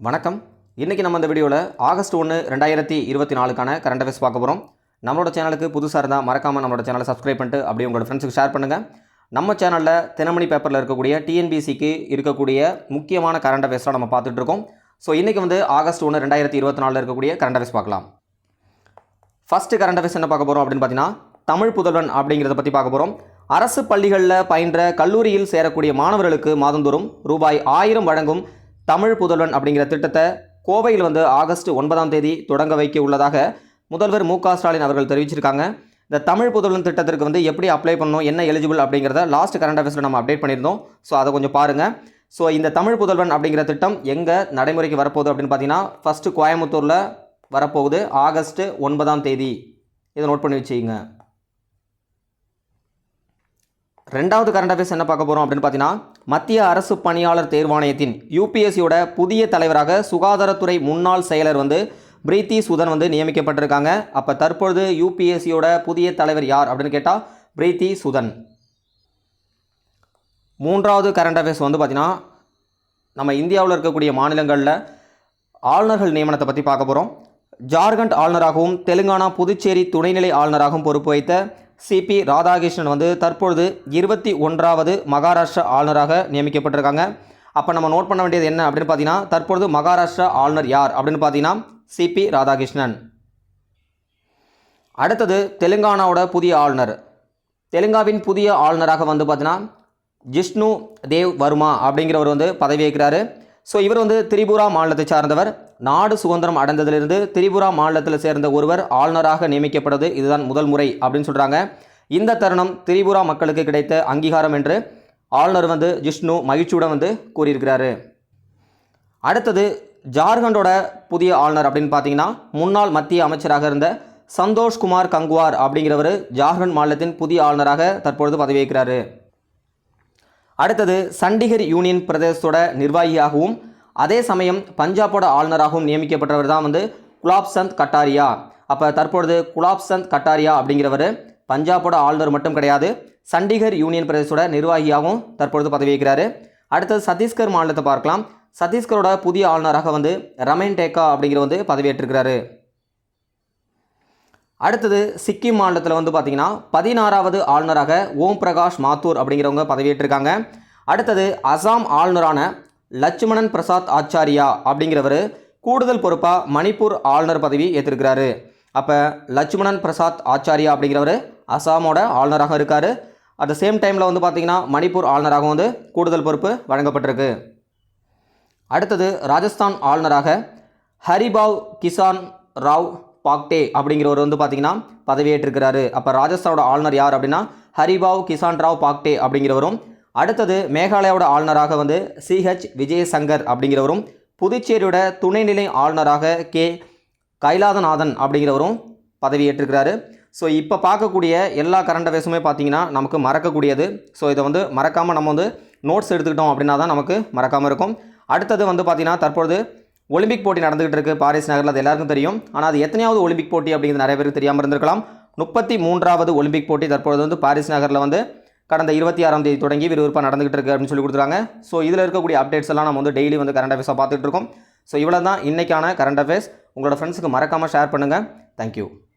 வணக்கம். இன்றைக்கி நம்ம இந்த வீடியோவில் ஆகஸ்ட் 1 2024 கரண்ட் அஃபேர்ஸ் பார்க்க போகிறோம். நம்மளோட சேனலுக்கு புதுசாக இருந்தால் மறக்காமல் நம்மளோட சேனலை சப்ஸ்கிரைப் பண்ணிட்டு அப்படியே உங்களோட ஃப்ரெண்ட்ஸுக்கு ஷேர் பண்ணுங்கள். நம்ம சேனலில் தினமணி பேப்பரில் இருக்கக்கூடிய டிஎன்பிசிக்கு இருக்கக்கூடிய முக்கியமான கரண்ட் அஃபேர்ஸ்லாம் நம்ம பார்த்துட்டு இருக்கோம். ஸோ இன்றைக்கி ஆகஸ்ட் 1 2024 இருக்கக்கூடிய கரண்ட் அஃபேர்ஸ் பார்க்கலாம். ஃபஸ்ட்டு கரண்ட் அஃபேர்ஸ் என்ன பார்க்க போகிறோம் அப்படின்னு பார்த்தீங்கன்னா, தமிழ் புதல்வன் அப்படிங்கிறத பற்றி பார்க்க போகிறோம். அரசு பள்ளிகளில் பயின்ற கல்லூரியில் சேரக்கூடிய மாணவர்களுக்கு மாதந்தோறும் ரூபாய் 1000 வழங்கும் தமிழ் புதல்வன் அப்படிங்கிற திட்டத்தை கோவையில் ஆகஸ்ட் 9 தொடங்க வைக்க உள்ளதாக முதல்வர் மு.க.ஸ்டாலின் அவர்கள் தெரிவிச்சிருக்காங்க. இந்த தமிழ் புதல்வன் திட்டத்திற்கு எப்படி அப்ளை பண்ணணும், என்ன எலிஜிபிள் அப்படிங்கிறத லாஸ்ட் கரண்ட் அஃபேர்ஸில் நம்ம அப்டேட் பண்ணியிருந்தோம். ஸோ அதை கொஞ்சம் பாருங்கள். ஸோ இந்த தமிழ் புதல்வன் அப்படிங்கிற திட்டம் எங்கே நடைமுறைக்கு வரப்போகுது அப்படின்னு பார்த்தீங்கன்னா, ஃபஸ்ட்டு கோயம்புத்தூரில் வரப்போகுது ஆகஸ்ட் 9. இதை நோட் பண்ணி வச்சுக்கிங்க. ரெண்டாவது கரண்ட் அஃபேர்ஸ் என்ன பார்க்க போகிறோம் அப்படின்னு பார்த்தீங்கன்னா, மத்திய அரசு பணியாளர் தேர்வாணையத்தின் யூபிஎஸ்சியோட புதிய தலைவராக சுகாதாரத்துறை முன்னாள் செயலர் பிரீத்தி சுதன் நியமிக்கப்பட்டிருக்காங்க. அப்போ தற்பொழுது யூபிஎஸ்சியோட புதிய தலைவர் யார் அப்படின்னு கேட்டால் பிரீத்தி சுதன். மூன்றாவது கரண்ட் அஃபேர்ஸ் பார்த்தீங்கன்னா, நம்ம இந்தியாவில் இருக்கக்கூடிய மாநிலங்களில் ஆளுநர்கள் நியமனத்தை பற்றி பார்க்க போகிறோம். ஜார்க்கண்ட் ஆளுநராகவும் தெலுங்கானா புதுச்சேரி துணைநிலை ஆளுநராகவும் பொறுப்பு வைத்த சிபி ராதாகிருஷ்ணன் தற்பொழுது 21வது மகாராஷ்டிரா ஆளுநராக நியமிக்கப்பட்டிருக்காங்க. அப்போ நம்ம நோட் பண்ண வேண்டியது என்ன அப்படின்னு பார்த்தீங்கன்னா, தற்பொழுது மகாராஷ்டிரா ஆளுநர் யார் அப்படின்னு பார்த்தீங்கன்னா சிபி ராதாகிருஷ்ணன். அடுத்தது தெலுங்கானாவோட புதிய ஆளுநர். தெலுங்காவின் புதிய ஆளுநராக பார்த்தீங்கன்னா ஜிஷ்ணு தேவ் வர்மா அப்படிங்கிறவர் பதவியேற்கிறாரு. ஸோ இவர் திரிபுரா மாநிலத்தை சார்ந்தவர். நாடு சுதந்திரம் அடைந்ததிலிருந்து திரிபுரா மாநிலத்தில் சேர்ந்த ஒருவர் ஆளுநராக நியமிக்கப்படுவது இதுதான் முதல் முறை அப்படின்னு சொல்கிறாங்க. இந்த தருணம் திரிபுரா மக்களுக்கு கிடைத்த அங்கீகாரம் என்று ஆளுநர் ஜிஷ்ணு மகிழ்ச்சியுடன் கூறியிருக்கிறாரு. அடுத்தது ஜார்க்கண்டோட புதிய ஆளுநர் அப்படின்னு பார்த்தீங்கன்னா, முன்னாள் மத்திய அமைச்சராக இருந்த சந்தோஷ்குமார் கங்குவார் அப்படிங்கிறவர் ஜார்க்கண்ட் மாநிலத்தின் புதிய ஆளுநராக தற்பொழுது பதவியேற்கிறாரு. அடுத்தது சண்டிகர் யூனியன் பிரதேசத்தோட நிர்வாகியாகவும் அதே சமயம் பஞ்சாபோட ஆளுநராகவும் நியமிக்கப்பட்டவர் தான் குலாப் சந்த் கட்டாரியா. அப்போ தற்பொழுது குலாப் சந்த் கட்டாரியா அப்படிங்கிறவர் பஞ்சாபோட ஆளுநர் மட்டும் கிடையாது, சண்டிகர் யூனியன் பிரதேசத்தோட நிர்வாகியாகவும் தற்பொழுது பதவியேற்கிறாரு. அடுத்தது சத்தீஸ்கர் மாநிலத்தை பார்க்கலாம். சத்தீஸ்கரோட புதிய ஆளுநராக ரமேன் டேக்கா அப்படிங்கிற பதவியேற்றிருக்கிறாரு. அடுத்தது சிக்கிம் மாநிலத்தில் பார்த்தீங்கன்னா 16வது ஆளுநராக ஓம் பிரகாஷ் மாத்தூர் அப்படிங்கிறவங்க பதவியேற்றிருக்காங்க. அடுத்தது அசாம் ஆளுநரான லட்சுமணன் பிரசாத் ஆச்சாரியா அப்படிங்கிறவர் கூடுதல் பொறுப்பாக மணிப்பூர் ஆளுநர் பதவி ஏற்றிருக்கிறாரு. அப்போ லட்சுமணன் பிரசாத் ஆச்சாரியா அப்படிங்கிறவர் அசாமோட ஆளுநராக இருக்கார். அட் த சேம் டைமில் பார்த்தீங்கன்னா மணிப்பூர் ஆளுநராக கூடுதல் பொறுப்பு வழங்கப்பட்டிருக்கு. அடுத்தது ராஜஸ்தான் ஆளுநராக ஹரிபாவ் கிசான் ராவ் பாக்டே அப்படிங்கிறவர் பார்த்தீங்கன்னா பதவியேற்றிருக்கிறாரு. அப்போ ராஜஸ்தானோட ஆளுநர் யார் அப்படின்னா ஹரிபாவ் கிசான் ராவ் பாக்டே அப்படிங்கிறவரும். அடுத்தது மேகாலயாவோட ஆளுநராக சிஹெச் விஜயசங்கர் அப்படிங்கிறவரும், புதுச்சேரியோட துணைநிலை ஆளுநராக கே கைலாதநாதன் அப்படிங்கிறவரும் பதவியேற்றிருக்கிறாரு. ஸோ இப்போ பார்க்கக்கூடிய எல்லா கரண்ட் அஃபேர்ஸுமே பார்த்தீங்கன்னா நமக்கு மறக்கக்கூடியது. ஸோ இதை மறக்காமல் நம்ம நோட்ஸ் எடுத்துக்கிட்டோம் அப்படின்னா தான் நமக்கு மறக்காமல் இருக்கும். அடுத்தது பார்த்தீங்கன்னா தற்பொழுது ஒலிம்பிக் போட்டி நடந்துகிட்டு இருக்குது பாரிஸ் நகரில். அது எல்லாருக்கும் தெரியும். ஆனால் அது எத்தனையாவது ஒலிம்பிக் போட்டி அப்படிங்கிறது நிறைய பேருக்கு தெரியாமல் இருந்திருக்கலாம். 33வது ஒலிம்பிக் போட்டி தற்பொழுது பாரிஸ் நகரில் கடந்த 26ஆம் தேதி தொடங்கி விறுவிறுப்பாக நடந்துகிட்டு இருக்குது அப்படின்னு சொல்லி கொடுத்துருக்காங்க. ஸோ இதில் இருக்கக்கூடிய அப்டேட்ஸ் எல்லாம் நம்ம டெய்லி கரண்ட் அஃபேர்ஸாக பார்த்துட்டு இருக்கோம். ஸோ இவ்வளோ தான் இன்றைக்கான கரண்ட் அஃபேர்ஸ். உங்களோட ஃப்ரெண்ட்ஸுக்கு மறக்காமல் ஷேர் பண்ணுங்கள். தேங்க்யூ.